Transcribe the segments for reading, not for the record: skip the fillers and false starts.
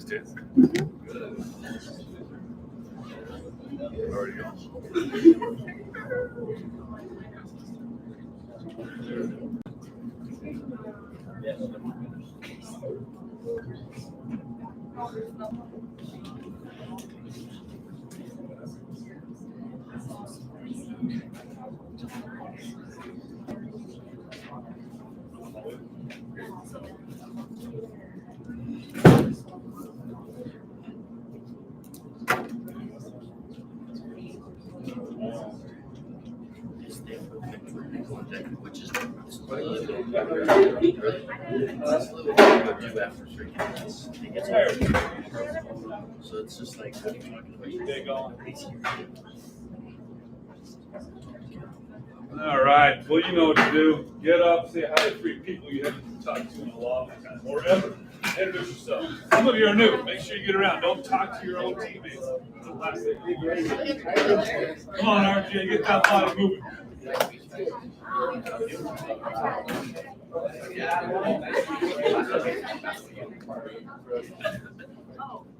Stand. Good. Already on. Which is quite a little bit after 3 minutes. So it's just like talking about All right. Well, you know what to do. Get up, say hi to 3 people you haven't talked to in a long time or ever. Introduce yourself. Some of you are new. Make sure you get around. Don't talk to your own teammates. Come on, RJ, get that body moving.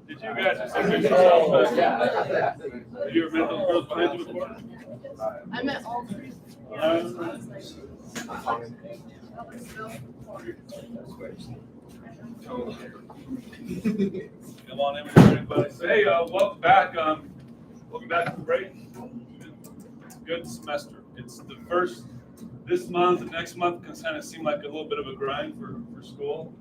Did you guys introduce yourself? Have you ever met those girls behind you before? I met all 3. Come on in, everybody. Say, hey, welcome back. Welcome back from the break. It's a good semester. It's the first this month and next month can kind of seem like a little bit of a grind for school.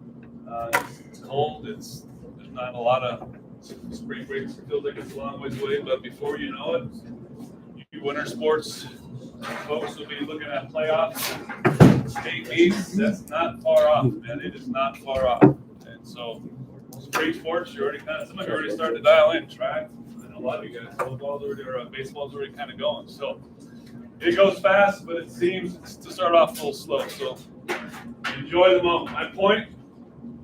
It's cold. There's not a lot of spring breaks. It feels like it's a long ways away, but before you know it, you winter sports folks will be looking at playoffs, state meets. That's not far off, man. It is not far off. And so, spring sports, you already some of you already started to dial in. Track, and a lot of you guys, football's already or baseball's already kind of going. So it goes fast, but it seems to start off a little slow. So enjoy the moment. My point: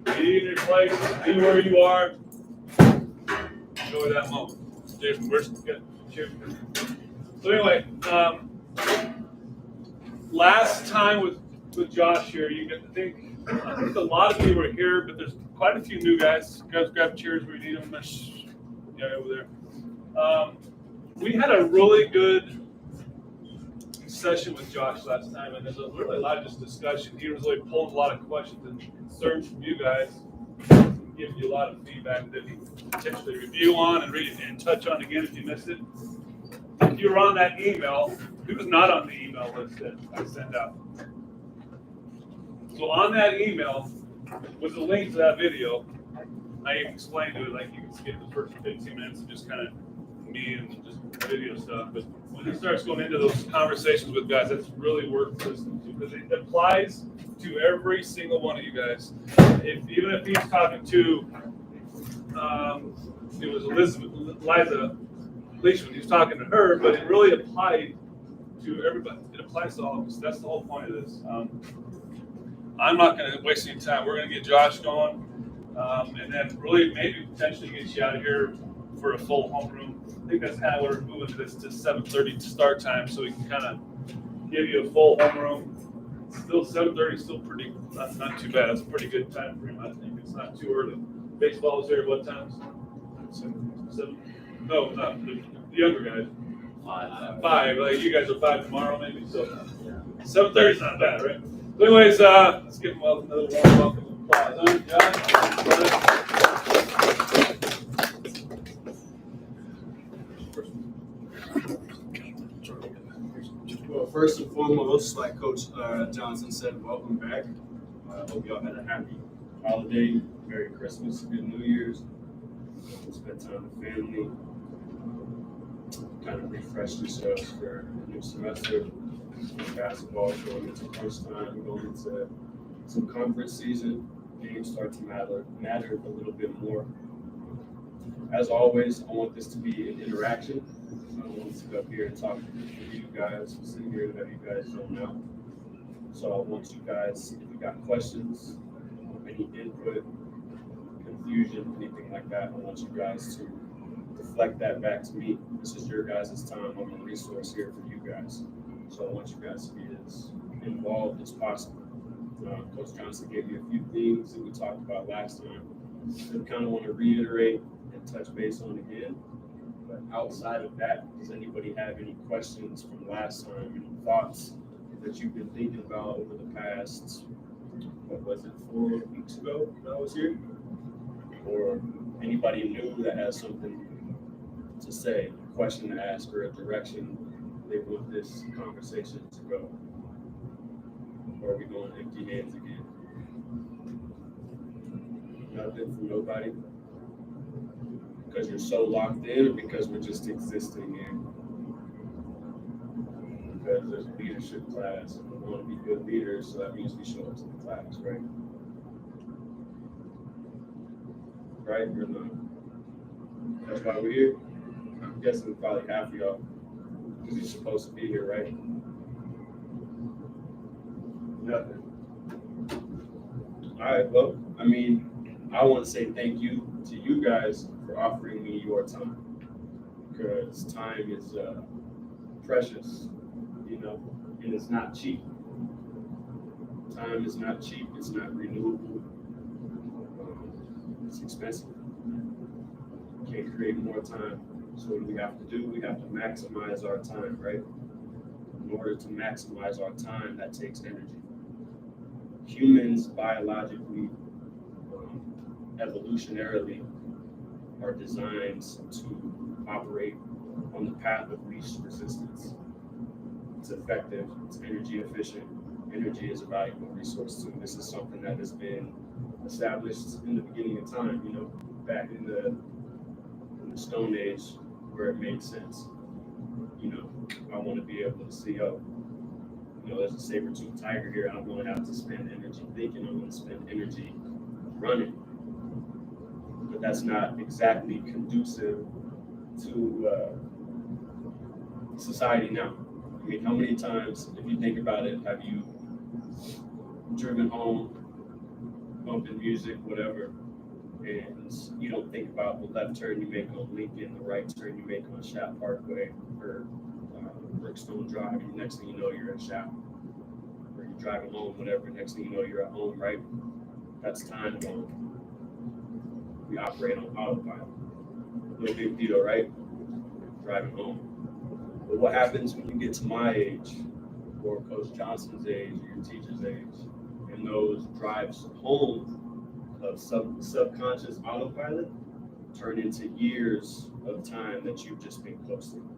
be in your place, be where you are. Enjoy that moment. Cheers. So anyway, last time with Josh here, you get to think. I think a lot of you are here, but there's quite a few new guys. Guys, grab chairs where you need them. Yeah, over there. We had a really good session with Josh last time, and there's really a lot of just discussion. He was really pulling a lot of questions and concerns from you guys, giving you a lot of feedback that he potentially review on and read and touch on again if you missed it. If you were on that email, who was not on the email list that I sent out? So on that email was a link to that video. I explained to it, like you can skip the first 15 minutes and just kind of me and just video stuff. But when it starts going into those conversations with guys, that's really worth listening to because it applies to every single one of you guys. Even if he's talking to, it was Liza Leishman, he was talking to her, but it really applied to everybody. It applies to all of us. That's the whole point of this. I'm not going to waste any time. We're going to get Josh going, and then really maybe potentially get you out of here for a full homeroom. I think that's kind of what we're moving this to 7:30 start time, so we can kind of give you a full homeroom. Still 7:30, still pretty not too bad. It's a pretty good time for him. I think it's not too early. Baseball is here at what times? 7. No, not the younger guys. 5. Like you guys are 5 tomorrow, maybe. So 7:30 is not bad, right? So anyways, let's give him another warm welcome applause. Well, first and foremost, like Coach Johnson said, welcome back. I hope y'all had a happy holiday, Merry Christmas, good New Year's. Spend time with family, kind of refresh yourselves for a new semester. Basketball going into crunch time, going into some conference season. Games start to matter a little bit more. As always, I want this to be an interaction. I want to sit up here and talk to you guys, sit here and have you guys zone out. So I want you guys, if you got questions, any input, confusion, anything like that, I want you guys to deflect that back to me. This is your guys' time. I'm a resource here for you guys. So I want you guys to be as involved as possible. Coach Johnson gave you a few things that we talked about last time. I kind of want to reiterate and touch base on again. But outside of that, does anybody have any questions from last time, any thoughts that you've been thinking about over the past, what was it, 4 weeks ago that I was here? Or anybody new that has something to say, a question to ask, or a direction they want this conversation to go? Or are we going empty hands again? Nothing from nobody? Because you're so locked in, or because we're just existing here? Because there's a leadership class, and we want to be good leaders, so that means we show up to the class, right? Right? Or not? That's why we're here? I'm guessing probably half of y'all, because you're supposed to be here, right? Nothing. All right, well, I mean, I want to say thank you to you guys for offering me your time, because time is precious, you know, and it's not cheap. Time is not cheap. It's not renewable. It's expensive. We can't create more time. So what do we have to do? We have to maximize our time, right? In order to maximize our time, that takes energy. Humans biologically, evolutionarily, are designed to operate on the path of least resistance. It's effective, it's energy efficient. Energy is a valuable resource too. This is something that has been established in the beginning of time, you know, back in the Stone Age, where it made sense. You know, I want to be able to see, oh, you know, there's a saber-toothed tiger here. I don't want to have to spend energy thinking. I'm going to spend energy running. But that's not exactly conducive to society now. I mean, how many times, if you think about it, have you driven home, bumping music, whatever, and you don't think about the left turn you make on Lincoln, the right turn you make on Shat Parkway or Brookstone Drive, and next thing you know, you're in Shat, or you're driving home, whatever, next thing you know, you're at home, right? That's time gone. We operate on autopilot. No big deal, right? Driving home. But what happens when you get to my age, or Coach Johnson's age, or your teacher's age, and those drives home of subconscious autopilot turn into years of time that you've just been coasting,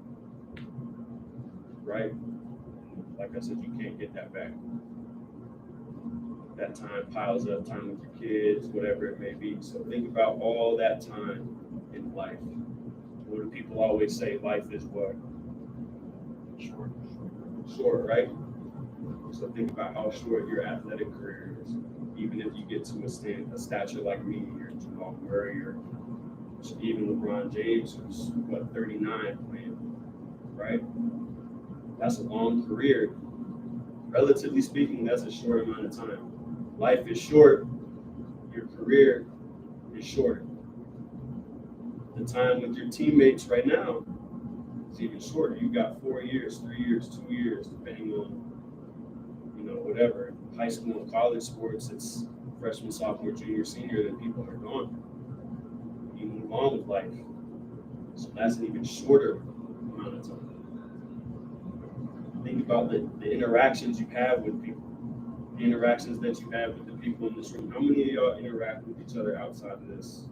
right? Like I said, you can't get that back. That time piles up, time with your kids, whatever it may be. So think about all that time in life. What do people always say? Life is what? Short. Short, right? So think about how short your athletic career is. Even if you get to a stature like me, or Jamal Murray, or even LeBron James, who's what, 39 playing, right? That's a long career. Relatively speaking, that's a short amount of time. Life is short. Your career is short. The time with your teammates right now is even shorter. You got 4 years, 3 years, 2 years, depending on, you know, whatever. High school and college sports, it's freshman, sophomore, junior, senior, then people are gone. You move on with life. So that's an even shorter amount of time. Think about the interactions you have with people, the interactions that you have with the people in this room. How many of y'all interact with each other outside of this?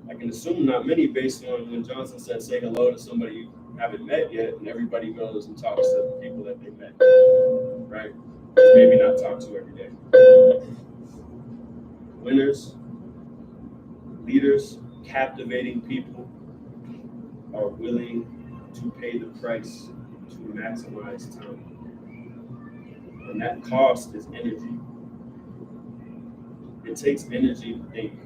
I can assume not many, based on when Johnson said say hello to somebody you haven't met yet, and everybody goes and talks to the people that they met, right? Maybe not talk to every day. Winners, leaders, captivating people are willing to pay the price to maximize time. And that cost is energy. It takes energy to think.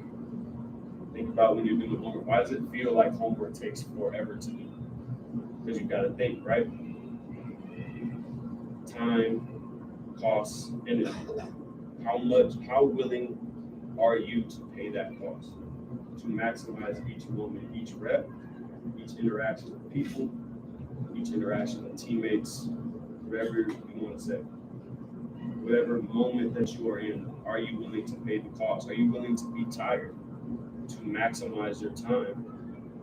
Think about when you're doing homework. Why does it feel like homework takes forever to do? Because you got to think, right? Time costs energy. How willing are you to pay that cost? To maximize each moment, each rep, each interaction with people, each interaction with teammates, whatever you want to say. whatever moment that you are in, are you willing to pay the cost? Are you willing to be tired to maximize your time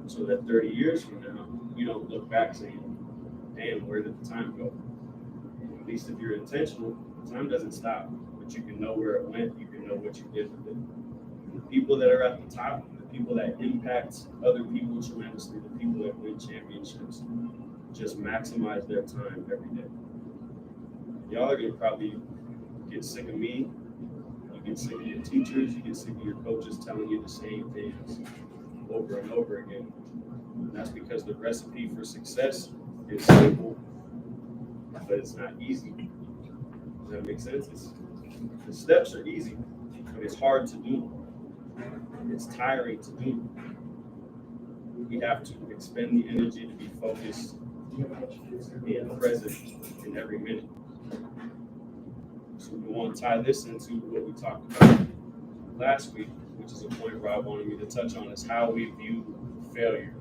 so that 30 years from now, you don't look back saying, damn, where did the time go? At least if you're intentional, time doesn't stop, but you can know where it went, you can know what you did with it. And the people that are at the top, the people that impact other people tremendously, the people that win championships, just maximize their time every day. Y'all are gonna probably get sick of me, you get sick of your teachers, you get sick of your coaches telling you the same things over and over again. And that's because the recipe for success is simple, but it's not easy. Does that make sense? The steps are easy, but it's hard to do. It's tiring to do. We have to expend the energy to be focused and present in every minute. So we want to tie this into what we talked about last week, which is a point Rob wanted me to touch on, is how we view failure.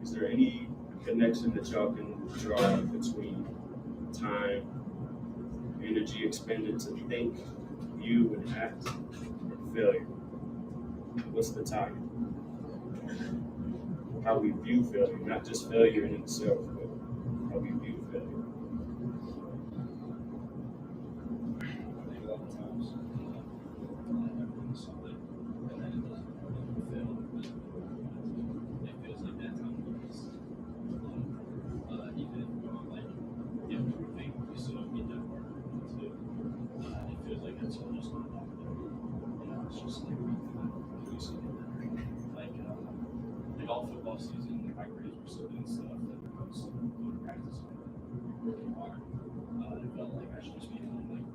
Is there any connection that y'all can draw between time, energy expended to think, view, and act, and failure? What's the tie? How we view failure, not just failure in itself, but how we view failure. Like all football season, my grades were still doing stuff that I was going to practice really hard. It felt like I should just be doing like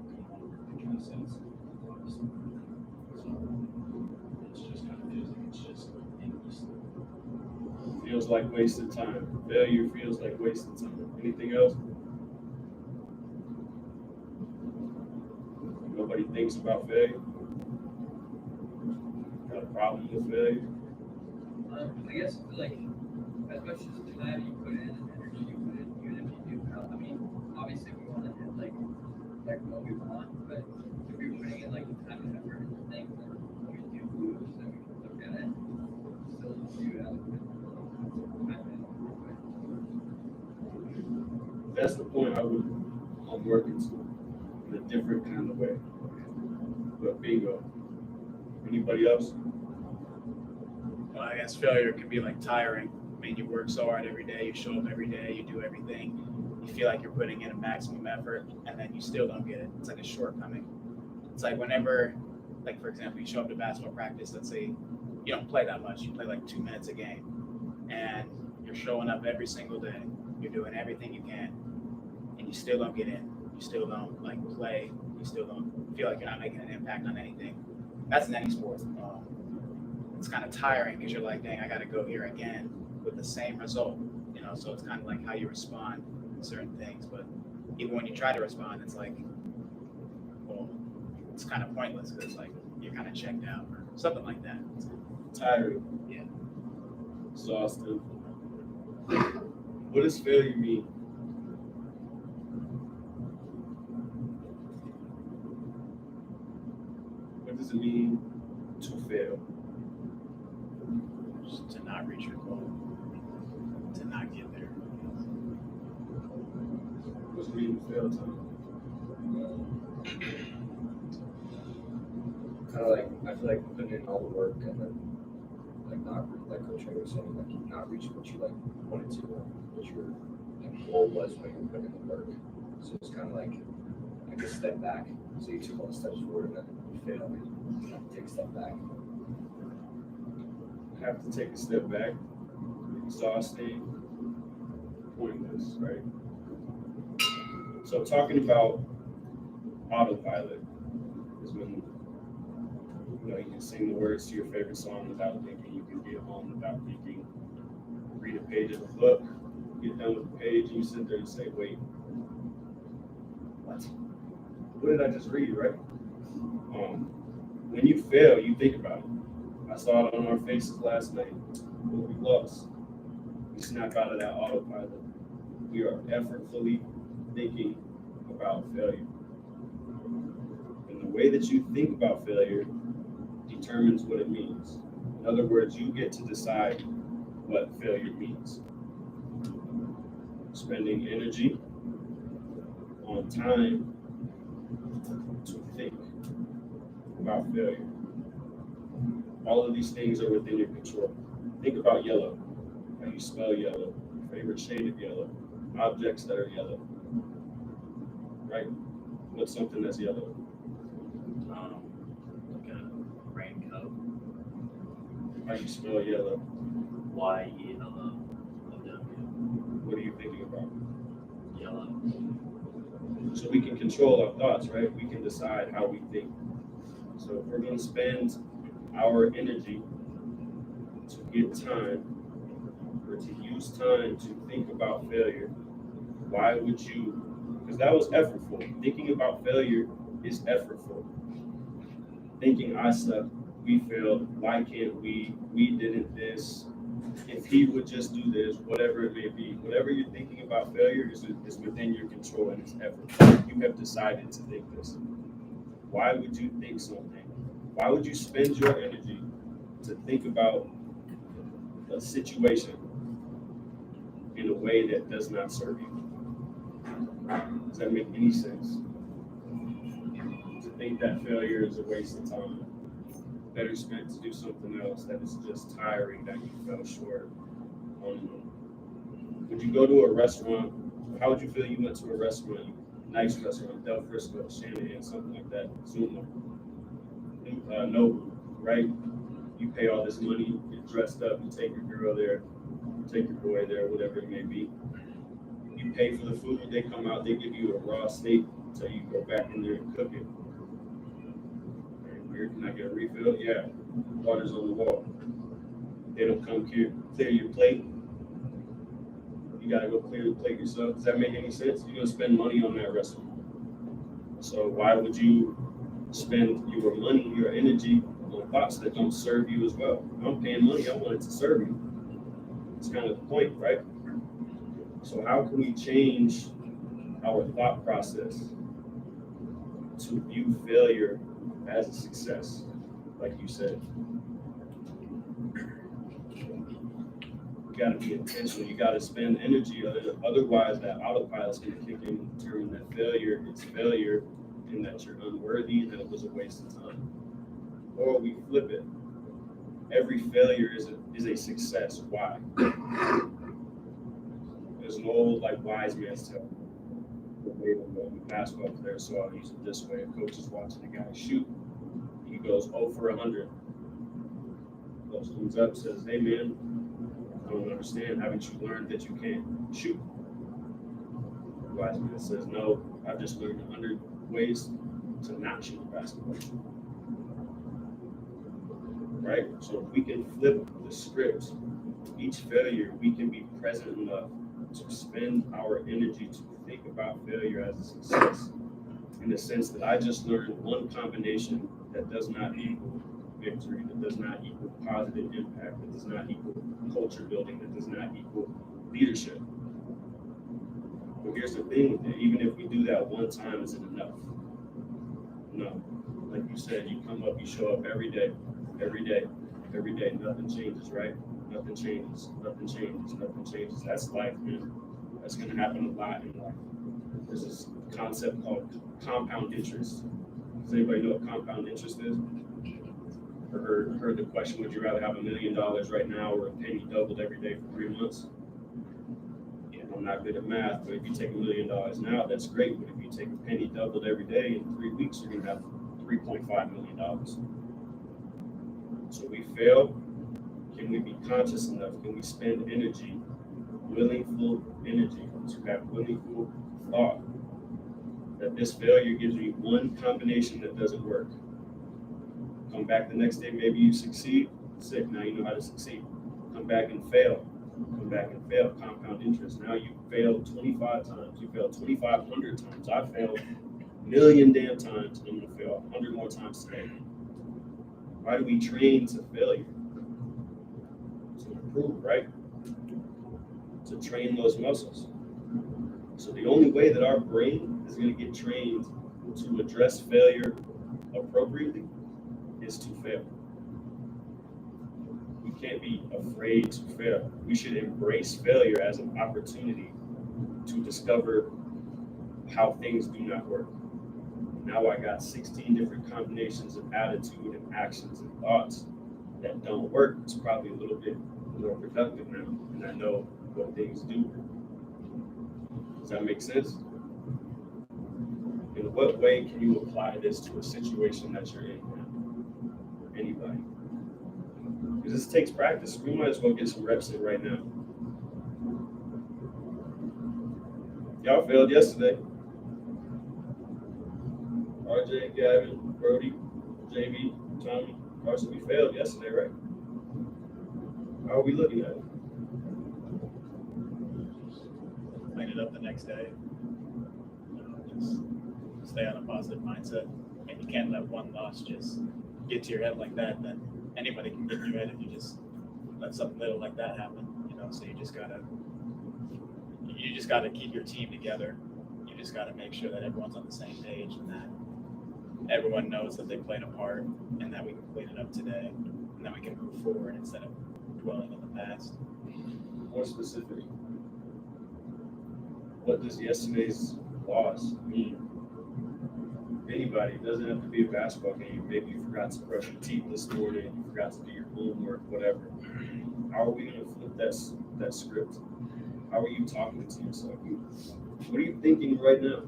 kind of sense. So it's just kind of feels like it's just endless. Feels like wasted time. Failure feels like wasted time. Anything else? Nobody thinks about failure. Got a problem with failure? I guess like as much as time you put in and energy you put in, even if you do I mean, obviously we want to hit like what we want, but if you're putting in like time and effort into things, then when we do lose, then we can look at it, still view it as time and effort. That's the point I'm working to in a different kind of way. But bingo. Anybody else? Well, I guess failure can be like tiring. I mean, you work so hard every day, you show up every day, you do everything. You feel like you're putting in a maximum effort, and then you still don't get it. It's like a shortcoming. It's like whenever, like for example, you show up to basketball practice, let's say you don't play that much, you play like 2 minutes a game, and you're showing up every single day, you're doing everything you can, and you still don't get in. You still don't like play, you still don't feel like you're not making an impact on anything. That's in any sport. It's kind of tiring because you're like, dang, I got to go here again with the same result, you know. So it's kind of like how you respond to certain things. But even when you try to respond, it's like, well, it's kind of pointless because like you're kind of checked out or something like that. Tiring. Yeah. Exhausted. What does failure mean? What does it mean to fail? Just to not reach your goal, to not get there. What does it mean to fail, Tom? Kind of like I feel like putting in all the work and then like not like Coach Ray was saying, like not reaching what you like wanted to, what your like goal was when you were putting in the work. So it's kind of like a step back. So you took all the steps forward and then you fail and you have to take a step back. Have to take a step back. Exhausting. Pointless, right? So talking about autopilot is when you can sing the words to your favorite song without thinking. You can get home without thinking. Read a page of a book. Get done with the page, and you sit there and say, "Wait, what? What did I just read?" Right? When you fail, you think about it. I saw it on our faces last night. When we lost, we snap out of that autopilot. We are effortfully thinking about failure. way that you think about failure determines what it means. In other words, you get to decide what failure means. Spending energy on time to think about failure. All of these things are within your control. Think about yellow, how you spell yellow, favorite shade of yellow, objects that are yellow, right? What's something that's yellow? Like a raincoat, How you spell yellow? Y-E-L-O, What are you thinking about? yellow. So we can control our thoughts, right? We can decide how we think. So if we're going to spend our energy to get time or to use time to think about failure, why would you? Because that was effortful. Thinking about failure is effortful. Thinking I suck, we failed, why can't we didn't this, if he would just do this, whatever it may be. Whatever you're thinking about failure is within your control and it's effort. You have decided to think this. Why would you think something? Why would you spend your energy to think about a situation in a way that does not serve you? Does that make any sense? To think that failure is a waste of time, better spent to do something else that is just tiring, that you fell short. Would you go to a restaurant? How would you feel you went to a restaurant, nice restaurant, Del Frisco, Shanahan, something like that, Zuma, Nobu, right? You pay all this money, you get dressed up, you take your girl there, you take your boy there, whatever it may be. You pay for the food, they come out, they give you a raw steak, so you go back in there and cook it. Very weird, can I get a refill? Yeah, water's on the wall. They don't come clear your plate. You gotta go clear the plate yourself. Does that make any sense? You're gonna spend money on that restaurant. So why would you spend your money, your energy on thoughts that don't serve you as well? I'm paying money, I want it to serve you. It's kind of the point, right? So how can we change our thought process to view failure as a success, like you said? You gotta be intentional, you gotta spend energy, otherwise that autopilot's gonna kick in and determine that failure is failure and that you're unworthy and that it was a waste of time. Or we flip it. Every failure is a success. Why? There's an old wise man's tale. The basketball player, so I'll use it this way. A coach is watching a guy shoot. He goes 0 for 100. Coach comes up and says, "Hey man, I don't understand. Haven't you learned that you can't shoot?" The wise man says, "No, I've just learned 100 ways to not shoot a basketball." Right? So if we can flip the script, each failure, we can be present enough to spend our energy to think about failure as a success, in the sense that I just learned one combination that does not equal victory, that does not equal positive impact, that does not equal culture building, that does not equal leadership. But here's the thing with it, even if we do that one time, is it enough? No. Like you said, you come up, you show up every day, nothing changes, right? Nothing changes. That's life, man. That's gonna happen a lot in life. There's this concept called compound interest. Does anybody know what compound interest is? Or heard the question, would you rather have $1 million right now or a penny doubled every day for 3 months? Yeah, I'm not good at math, but if you take $1 million now, that's great. But if you take a penny doubled every day in 3 weeks, you're gonna have $3.5 million. So we fail. Can we be conscious enough? Can we spend energy, willingful energy, to have willingful thought that this failure gives me one combination that doesn't work? Come back the next day, maybe you succeed. Sick, now you know how to succeed. Come back and fail. Compound interest. Now you failed 25 times. You failed 2,500 times. I failed a million damn times. I'm gonna fail 100 more times today. Why do we train to failure? To improve, right? To train those muscles. So the only way that our brain is going to get trained to address failure appropriately is to fail. We can't be afraid to fail. We should embrace failure as an opportunity to discover how things do not work. Now I got 16 different combinations of attitude and actions and thoughts that don't work. It's probably a little bit more productive now, and I know what things do work. Does that make sense? In what way can you apply this to a situation that you're in now? Anybody? Because this takes practice. We might as well get some reps in right now. Y'all failed yesterday. RJ, Gavin, Brody, JB, Tommy, Carson, we failed yesterday, right? How are we looking at it? Clean it up the next day. Just stay on a positive mindset. And you can't let one loss just get to your head like that. Then anybody can get in your head if you just let something little like that happen. So you just gotta keep your team together. You just gotta make sure that everyone's on the same page and that everyone knows that they played a part and that we can clean it up today and that we can move forward instead of dwelling in the past. More specific, what does yesterday's loss mean? Anybody, it doesn't have to be a basketball game. Maybe you forgot to brush your teeth this morning, you forgot to do your homework, whatever. How are we going to flip that script? How are you talking to yourself? What are you thinking right now?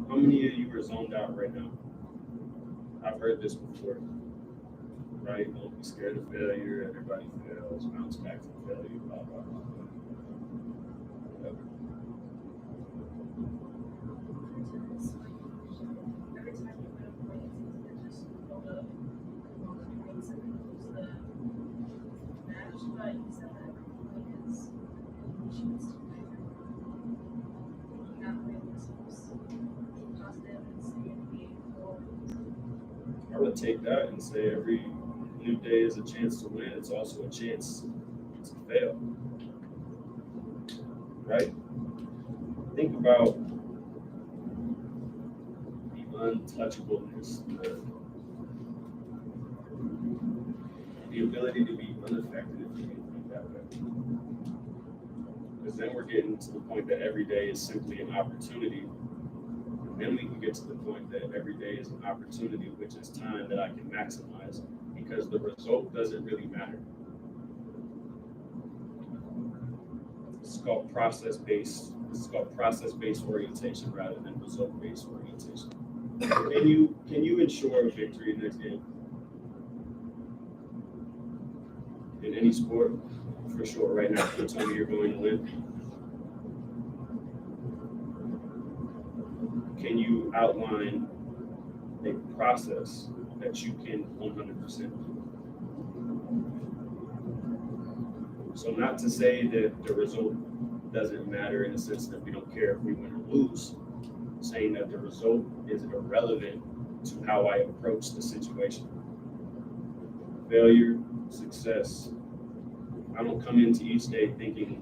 How many of you are zoned out right now? I've heard this before, right? Don't be scared of failure. Everybody fails. Bounce back from failure. Blah blah blah. Whatever. Every time you win a point, it's just build up things and lose the match. But you said that because she was too big. Not playing themselves. Keep positive and stay in the game. I would take that and say every new day is a chance to win. It's also a chance to fail. Right? Think about the untouchableness, the ability to be unaffected if you can think that way. Because then we're getting to the point that every day is simply an opportunity. Then we can get to the point that every day is an opportunity, which is time that I can maximize because the result doesn't really matter. It's called process-based orientation rather than result-based orientation. Can you ensure a victory next game? In any sport? For sure, right now, you tell me you're going to win. Can you outline a process that you can 100% do? So not to say that the result doesn't matter in the sense that we don't care if we win or lose, saying that the result is irrelevant to how I approach the situation. Failure, success. I don't come into each day thinking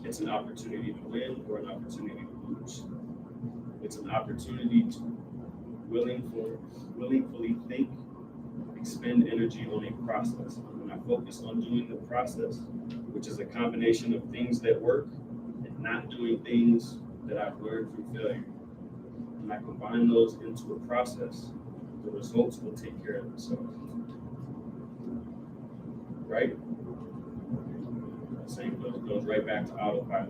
it's an opportunity to win or an opportunity to lose. It's an opportunity to willingly think, expend energy on a process. When I focus on doing the process, which is a combination of things that work and not doing things that I've learned from failure, when I combine those into a process, the results will take care of themselves. Right? Same goes right back to autopilot.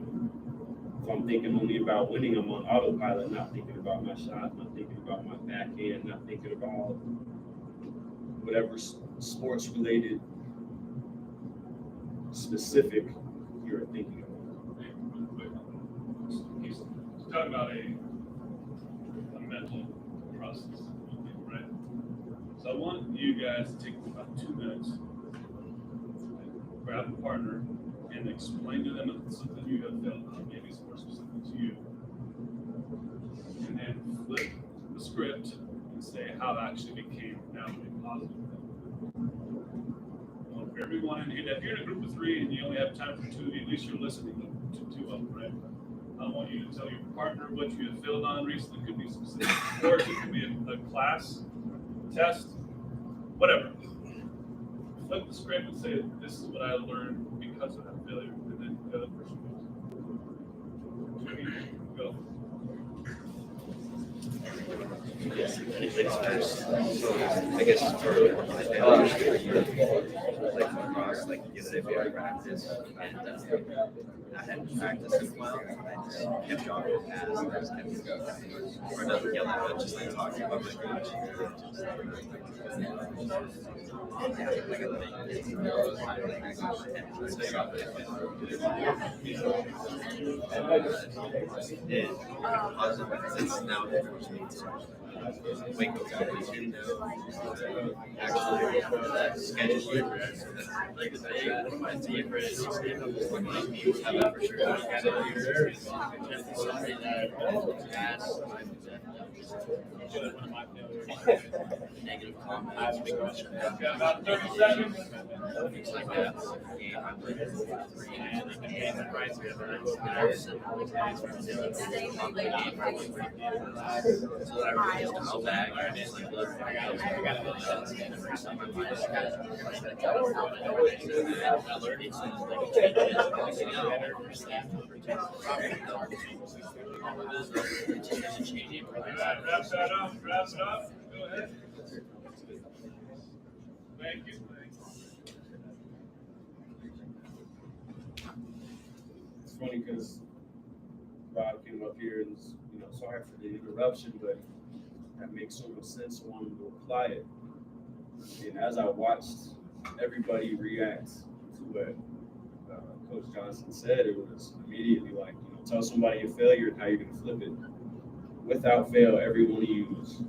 If I'm thinking only about winning, I'm on autopilot, not thinking about my shot, not thinking about my backhand, not thinking about whatever sports-related specific you're thinking about. He's talking about a mental process, right? So I want you guys to take about 2 minutes, grab a partner, and explain to them something you have failed on, maybe it's more specific to you. And then flip the script and say how it actually became now a positive thing. Well, if everyone in here, if you're in a group of 3 and you only have time for 2, at least you're listening to 2 of them, right? I want you to tell your partner what you have failed on recently. It could be specific sports, it could be a class, test, whatever. Flip the script and say, this is what I learned because of that failure, and then the other person goes. Go. Ladies first. I guess for like across, like you say, we had practice, and I hadn't practiced as well. I just kept jogging past, and I just kept going. Or not yelling, but just like talking about my coach. It's now forced me to wake up and actually schedule it. Like one of my favorites have that for sure. Somebody that has one of my negative comments because Got about 30 seconds. things like that. I'm like 3 and I've been paying the price for the next guys and all the guys for the game for so that I really just felt bad. I just like, look, I gotta go shots and every time I find this guy, I learned it since like changes, everything else, staff Wrap that up. Wrap it up. Go ahead. Thank you. It's funny because Rob came up here and was, sorry for the interruption, but that makes so much sense. I wanted to apply it. And as I watched everybody react to what Coach Johnson said, it was immediately like, tell somebody a failure and how you're going to flip it. Without fail, every one of you is.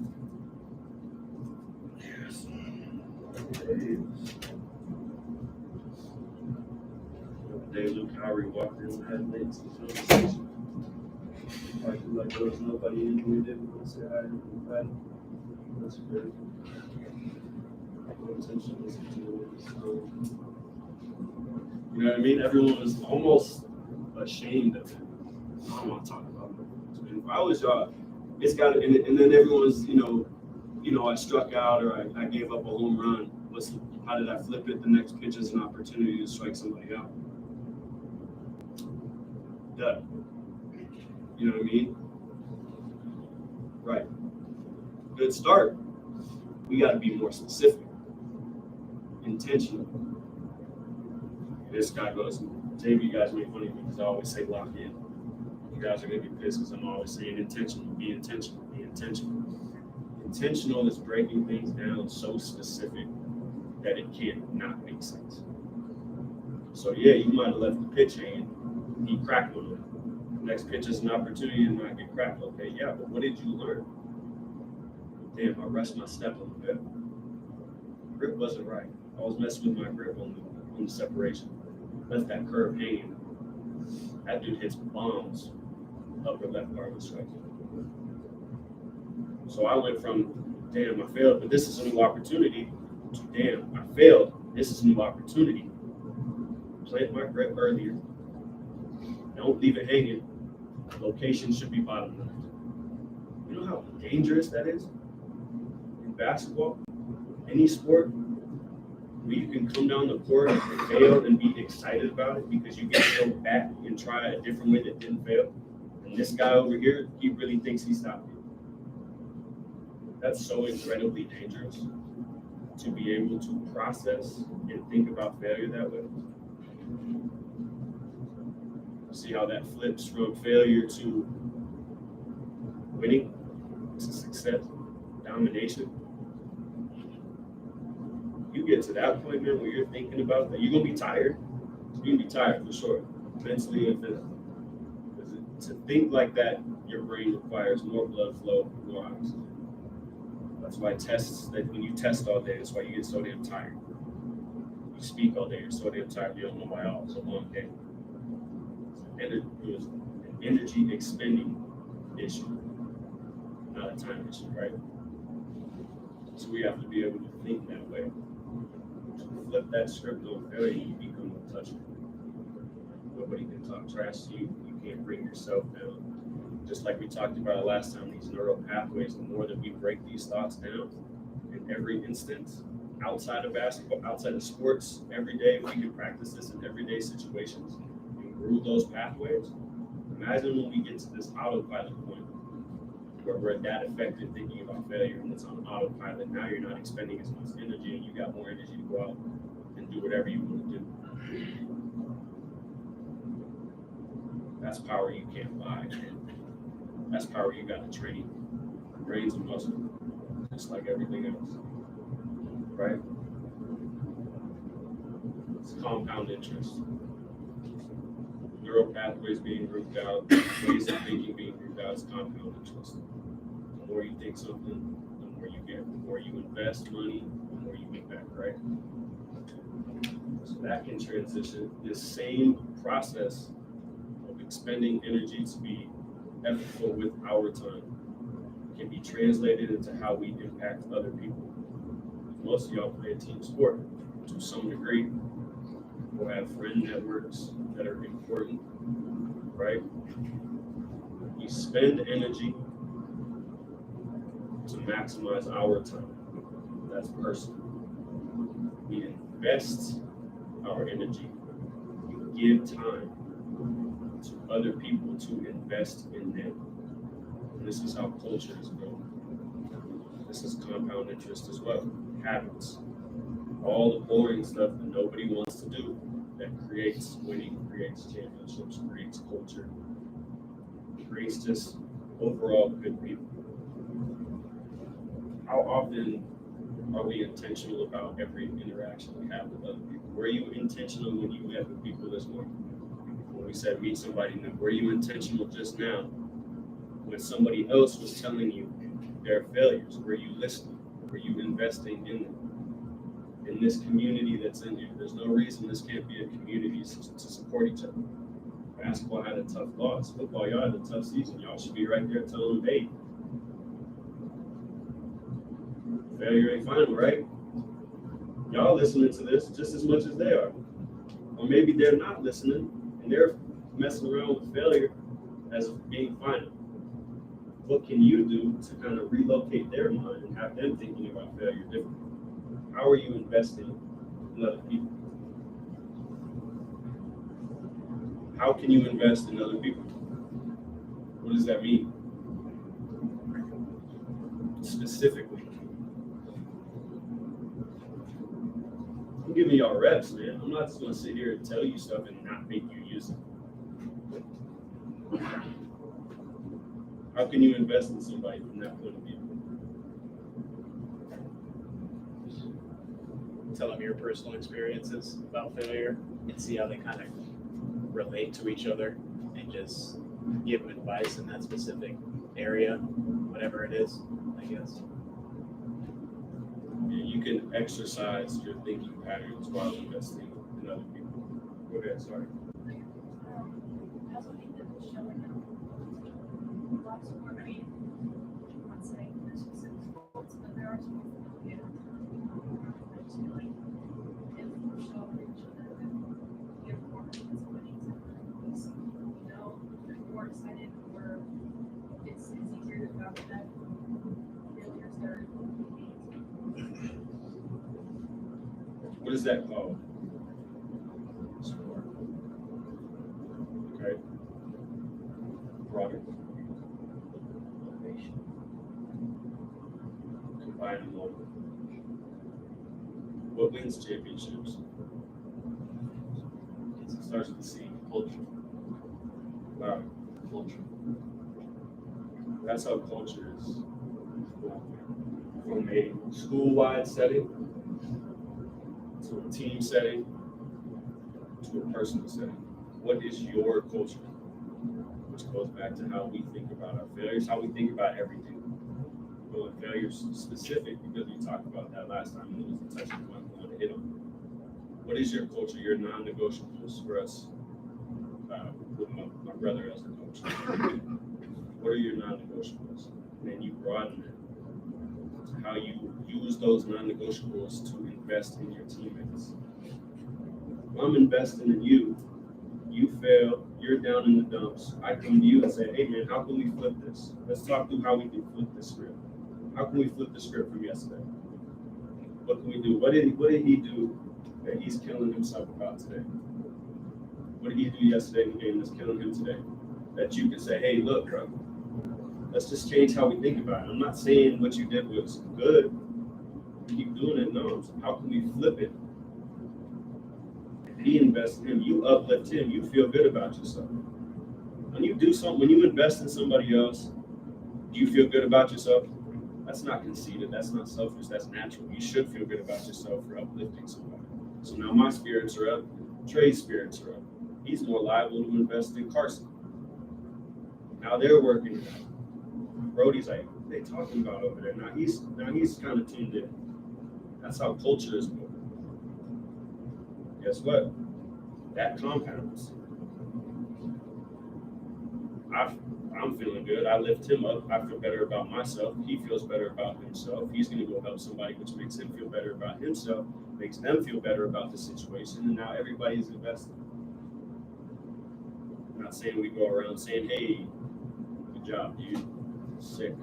The day Luke Howry walked in and had mates and conversation. Like there was nobody in here that didn't want to say hi to everybody. That's great. No intention was to do it. So, you know what I mean? Everyone was almost ashamed of it. I don't want to talk about it. If I was y'all, it's got to, and then everyone's, I struck out or I gave up a home run. How did I flip it? The next pitch is an opportunity to strike somebody out. Duh. You know what I mean? Right. Good start. We got to be more specific, intentional. This guy goes, JV, you guys make fun of me because I always say lock in. You guys are going to be pissed because I'm always saying intentional, be intentional, be intentional. Intentional is breaking things down so specific that it can't not make sense. So yeah, you might have left the pitch hanging, he cracked one of them. Next pitch is an opportunity to not get cracked. Okay, yeah, but what did you learn? Damn, I rushed my step a little bit. Grip wasn't right. I was messing with my grip on the separation. Left that curve hanging. That dude hits bombs upper left guard with strike. So I went from, damn, I failed, but this is a new opportunity, to damn, I failed, this is a new opportunity. Plant my grip earlier. Don't leave it hanging. Location should be bottom left. You know how dangerous that is? In basketball, any sport, where you can come down the court and fail and be excited about it because you get to go back and try a different way that didn't fail. And this guy over here, he really thinks he stopped it. That's so incredibly dangerous to be able to process and think about failure that way. See how that flips from failure to winning, to success, domination. You get to that point, man, where you're thinking about that, you're gonna be tired. You're gonna be tired for sure, mentally and physically. To think like that, your brain requires more blood flow, more oxygen. That's why when you test all day, that's why you get so damn tired. You speak all day, you're so damn tired, you don't know why all. It's a long day. It was an energy expending issue, not a time issue, right? So we have to be able to think that way. To flip that script on failure, you become untouchable. Nobody can talk trash to you. You can't bring yourself down. Just like we talked about last time, these neural pathways, the more that we break these thoughts down and in every instance, outside of basketball, outside of sports, every day, if we can practice this in everyday situations and groove those pathways, imagine when we get to this autopilot point where we're that effective thinking about failure and it's on autopilot. Now you're not expending as much energy and you got more energy to go out and do whatever you want to do. That's power you can't buy. That's power you got to train. Brains and muscle, just like everything else. Right? It's compound interest. Neural pathways being grouped out, ways of thinking being grouped out is compound interest. The more you think something, the more you get. The more you invest money, the more you get back, right? So that can transition this same process of expending energy to be effortful with our time can be translated into how we impact other people. Most of y'all play a team sport to some degree. We'll have friend networks that are important, right? We spend energy to maximize our time. That's personal. We invest our energy. We give time to other people to invest in them. And this is how culture is built. This is compound interest as well. Habits. All the boring stuff that nobody wants to do that creates winning, creates championships, creates culture, creates just overall good people. How often are we intentional about every interaction we have with other people? Were you intentional when you met with people this morning? When we said meet somebody new, were you intentional just now when somebody else was telling you their failures? Were you listening? Were you investing in them? In this community that's in here, there's no reason this can't be a community to support each other. Basketball had a tough loss. Football, y'all had a tough season. Y'all should be right there telling them, hey, failure ain't final, right? Y'all listening to this just as much as they are. Or maybe they're not listening and they're messing around with failure as being final. What can you do to kind of relocate their mind and have them thinking about failure differently? How are you investing in other people? How can you invest in other people? What does that mean? Specifically. I'm giving y'all reps, man. I'm not just gonna sit here and tell you stuff and not make you use it. How can you invest in somebody from that point of view? Tell them your personal experiences about failure and see how they kind of relate to each other and just give them advice in that specific area, whatever it is, I guess. Yeah, you can exercise your thinking patterns while investing in other people. Go ahead, sorry. I also think that the showing of lots of work, I mean, I'm not saying there's specific faults, but there are some things that we have to like, if we're showing each other that we have more responsibilities and things, you know, they're more excited or it's easier to vouch that failures are What is that called? Support. Okay. Broader. Motivation. Combine them all. What wins championships? It starts with the C. Culture. Wow. Culture. That's how culture is from a school-wide setting to a team setting to a personal setting. What is your culture? Which goes back to how we think about our failures, how we think about everything. Well, failures specific, because we talked about that last time, and it was a touching point we want to hit on. What is your culture, your non-negotiables for us with my brother as the coach? What are your non-negotiables? And you broaden it to how you use those non-negotiables to invest in your teammates. If I'm investing in you, you fail, you're down in the dumps. I come to you and say, hey man, how can we flip this? Let's talk through how we can flip this script. How can we flip the script from yesterday? What can we do? What did he do that he's killing himself about today? What did he do yesterday in the game that's killing him today? That you can say, hey, look, bro, let's just change how we think about it. I'm not saying what you did was good. Keep doing it. No, how can we flip it? He invests in him. You uplift him. You feel good about yourself. When you do something, when you invest in somebody else, do you feel good about yourself? That's not conceited. That's not selfish. That's natural. You should feel good about yourself for uplifting somebody. So now my spirits are up. Trey's spirits are up. He's more liable to invest in Carson. Now they're working it out. Brody's like, what are they talking about over there? Now he's kind of tuned in. That's how culture is moving. Guess what? That compounds. I'm feeling good. I lift him up. I feel better about myself. He feels better about himself. He's going to go help somebody, which makes him feel better about himself, makes them feel better about the situation, and now everybody's invested. I'm not saying we go around saying, hey, good job, dude. Sick.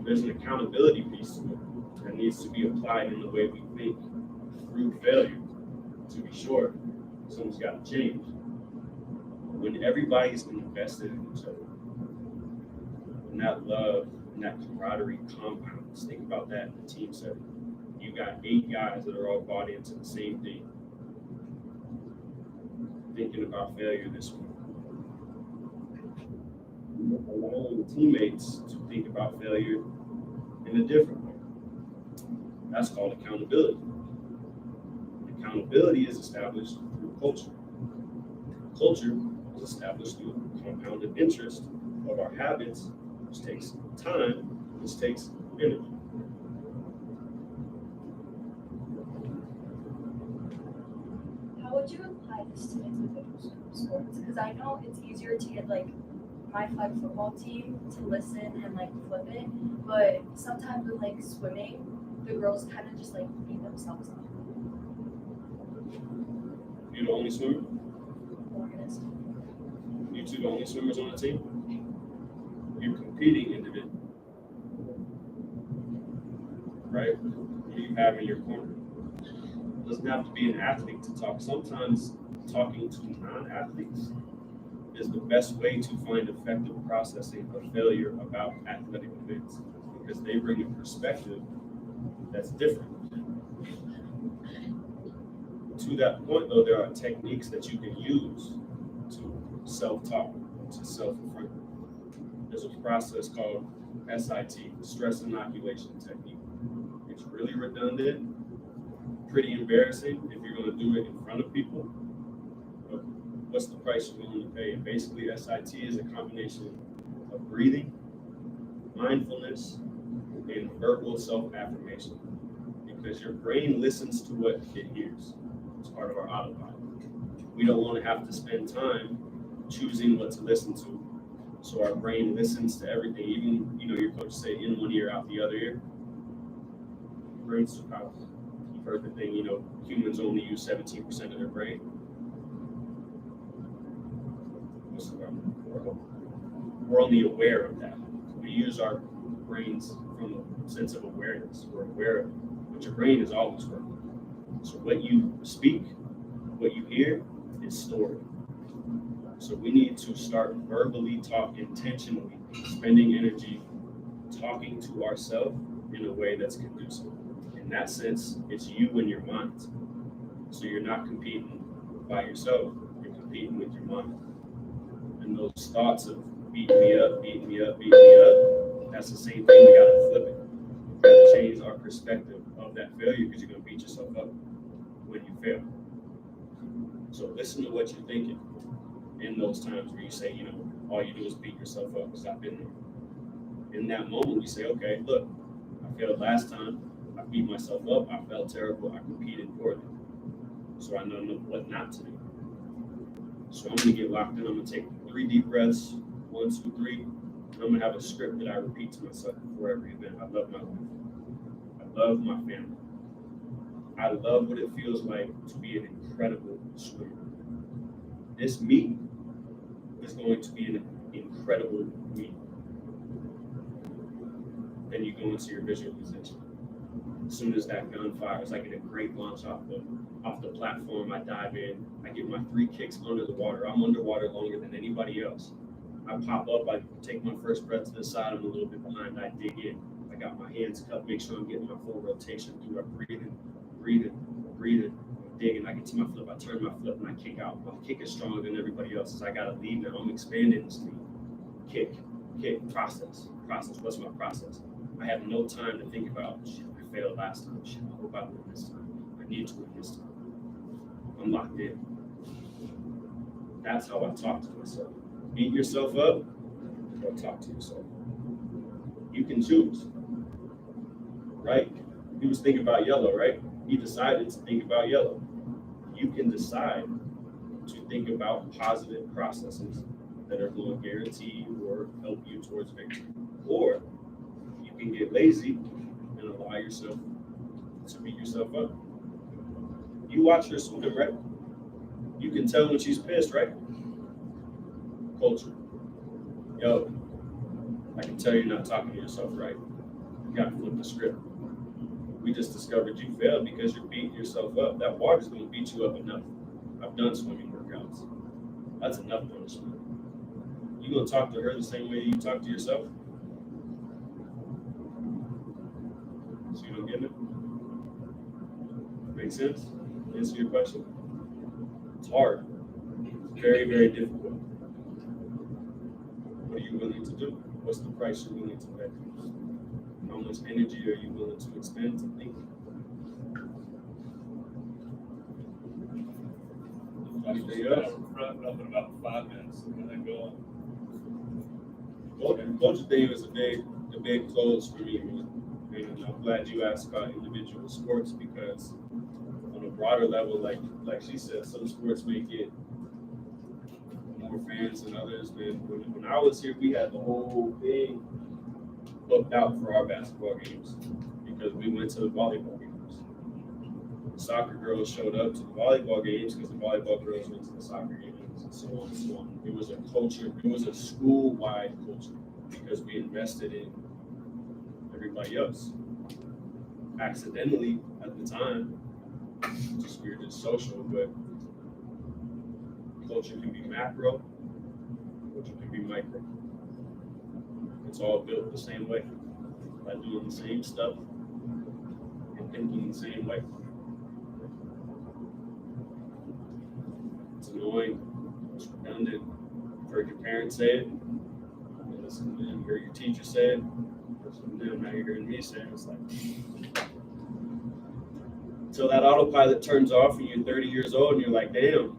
There's an accountability piece to it that needs to be applied in the way we think through failure. To be sure, someone's got to change. When everybody's invested in each other, when that love and that camaraderie compounds, think about that in the team setting. You got 8 guys that are all bought into the same thing, thinking about failure this week. Allowing teammates to think about failure in a different way. That's called accountability. Accountability is established through culture. Culture is established through compounded interest of our habits, which takes time, which takes energy. How would you apply this to individual sports? Because I know it's easier to get like my flag football team to listen and like flip it, but sometimes with like swimming, the girls kind of just like beat themselves up. You the only swimmer? Organist. You two the only swimmers on the team? You're competing individually. Right? Who do you have in your corner? It doesn't have to be an athlete to talk. Sometimes talking to non-athletes is the best way to find effective processing of failure about athletic events because they bring a perspective that's different. To that point, though, there are techniques that you can use to self-talk, to self-affirm. There's a process called SIT, stress inoculation technique. It's really redundant, pretty embarrassing if you're going to do it in front of people. But what's the price you're willing to pay? And basically, SIT is a combination of breathing, mindfulness, and verbal self-affirmation. Because your brain listens to what it hears. It's part of our autopilot. We don't want to have to spend time choosing what to listen to. So our brain listens to everything. Even, your coach say in one ear, out the other ear. Brain's too powerful. You've heard the thing, humans only use 17% of their brain. We're only aware of that. We use our brains from a sense of awareness. We're aware of it, but your brain is always working. So what you speak, what you hear, is stored. So we need to start verbally talk intentionally, spending energy talking to ourselves in a way that's conducive. In that sense, it's you and your mind. So you're not competing by yourself, you're competing with your mind. And those thoughts of beating me up, that's the same thing. We gotta flip it. We gotta change our perspective of that failure because you're gonna beat yourself up when you fail. So listen to what you're thinking in those times where you say, all you do is beat yourself up, because I've been there. In that moment, we say, okay, look, I failed last time, I beat myself up, I felt terrible, I competed poorly. So I know what not to do. So I'm gonna get locked in, I'm gonna take 3 deep breaths, 1, 2, 3, and I'm gonna have a script that I repeat to myself before every event. I love my life. I love my family. I love what it feels like to be an incredible swimmer. This meet is going to be an incredible meet. Then you go into your visualization. As soon as that gun fires, I get a great launch off the platform. I dive in. I get my 3 kicks under the water. I'm underwater longer than anybody else. I pop up. I take my first breath to the side. I'm a little bit behind. I dig in. I got my hands cupped. Make sure I'm getting my full rotation through. I'm breathing, digging. I get to my flip. I turn my flip and I kick out. My kick is stronger than everybody else's. I got to lead now. I'm expanding the speed. Kick, process. What's my process? I have no time to think about, shit, I failed last time. Shit, I hope I win this time. I need to win this time. I'm locked in. That's how I talk to myself. Beat yourself up or talk to yourself. You can choose, right? He was thinking about yellow, right? He decided to think about yellow. You can decide to think about positive processes that are going to guarantee or help you towards victory. Or you can get lazy and allow yourself to beat yourself up. You watch her swim, right? You can tell when she's pissed, right? Culture. Yo, I can tell you're not talking to yourself right. You gotta flip the script. We just discovered you failed because you're beating yourself up. That water's gonna beat you up enough. I've done swimming workouts. That's enough punishment. You gonna talk to her the same way you talk to yourself? So you don't get it? Make sense? Answer your question? It's hard. It's very, very difficult. What are you willing to do? What's the price you're willing to pay? How much energy are you willing to expend to think? Anything else? Wrapping up in about 5 minutes. And then go Culture thing was a big close for me, man. And I'm glad you asked about individual sports because on a broader level, like she said, some sports may get more fans than others. Man, when I was here, we had the whole thing booked out for our basketball games because we went to the volleyball games. The soccer girls showed up to the volleyball games because the volleyball girls went to the soccer games, and so on and so on. It was a culture, it was a school-wide culture because we invested in everybody else. Accidentally at the time, just we were just social, but culture can be macro, culture can be micro. It's all built the same way, by doing the same stuff and thinking the same way. It's annoying, it's redundant. You've heard your parents say it, you listen to them, you heard your teacher say it, listen to them, now you're hearing me say it. It's like, until that autopilot turns off and you're 30 years old and you're like, damn,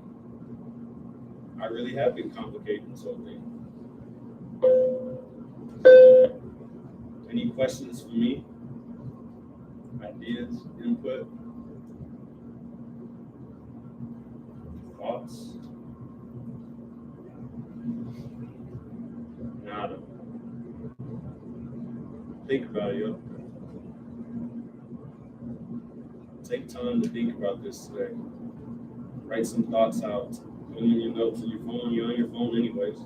I really have been complicating this whole thing. Any questions for me? Ideas, input, thoughts? Nada. Think about it, yo. Take time to think about this today. Write some thoughts out. Put them in your notes on your phone. You're on your phone anyways.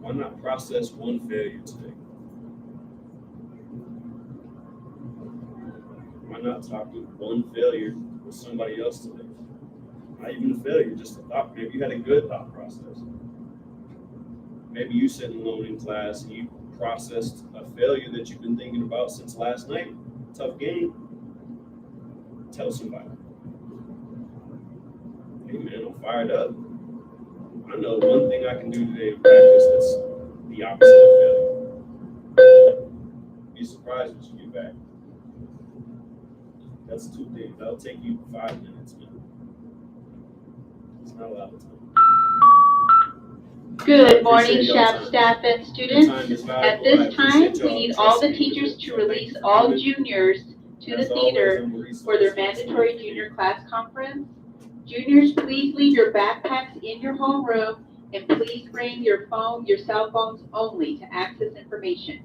Why not process one failure today? Why not talk with one failure with somebody else today? Not even a failure, just a thought. Maybe you had a good thought process. Maybe you sitting alone in class and you processed a failure that you've been thinking about since last night. Tough game. Tell somebody. Hey man, I'm fired up. I know one thing I can do today in practice that's the opposite of failure. Be surprised what you get back. That's 2 things. That'll take you 5 minutes, man. It's not a lot of time. Good morning, SHAP staff and students. At this time, we need all the teachers to release all juniors to the theater for their mandatory junior class conference. Juniors, please leave your backpacks in your homeroom and please bring your cell phones only to access information.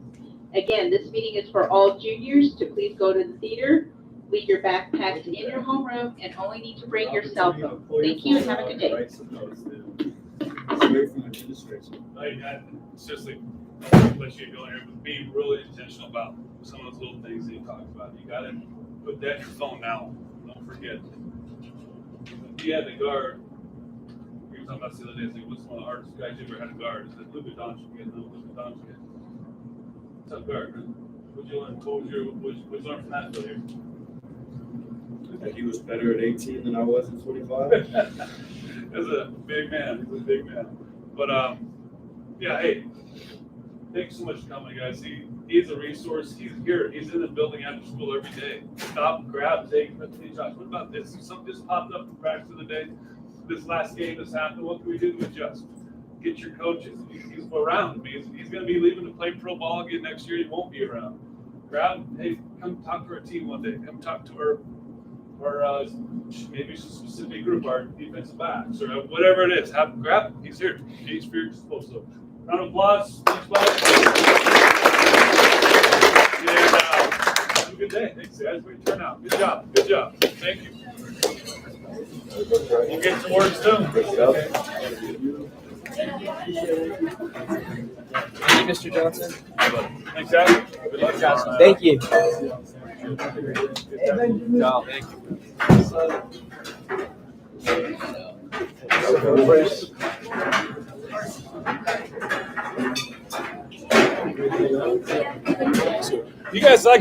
Again, this meeting is for all juniors to please go to the theater, leave your backpacks in your homeroom, and only need to bring your cell phone. Thank you and have a good day. Straight from administration. It's just like let you go in here, but be really intentional about some of those little things that you talked about. You gotta put that in your phone now. Don't forget. He had the guard. We were talking about this the other day. I think, what's one of the hardest guys you ever had a guard? Is that Luka Doncic? You guys know Luka Doncic? Tough guard, man. What'd you learn from that player? That he was better at 18 than I was at 25. He's a big man. He's a big man. But yeah, hey, thanks so much for coming, guys. He's a resource. He's here. He's in the building after school every day. Stop, grab, take, what about this? Something just popped up in practice of the day. This last game that's happened. What can we do to adjust? Get your coaches. He's around. He's going to be leaving to play pro ball again next year. He won't be around. Grab, hey, come talk to our team one day. Come talk to our maybe some specific group, our defensive backs, or whatever it is. Grab. He's here. He's for your disposal. Round of applause. Thanks, guys. And have a good day. Thanks, guys, for your turnout. Good job. Good job. Thank you. We'll get to work soon. Thank you, Mr. Johnson. Thanks, guys. Good luck, guys. Thank you. No, thank you. You guys like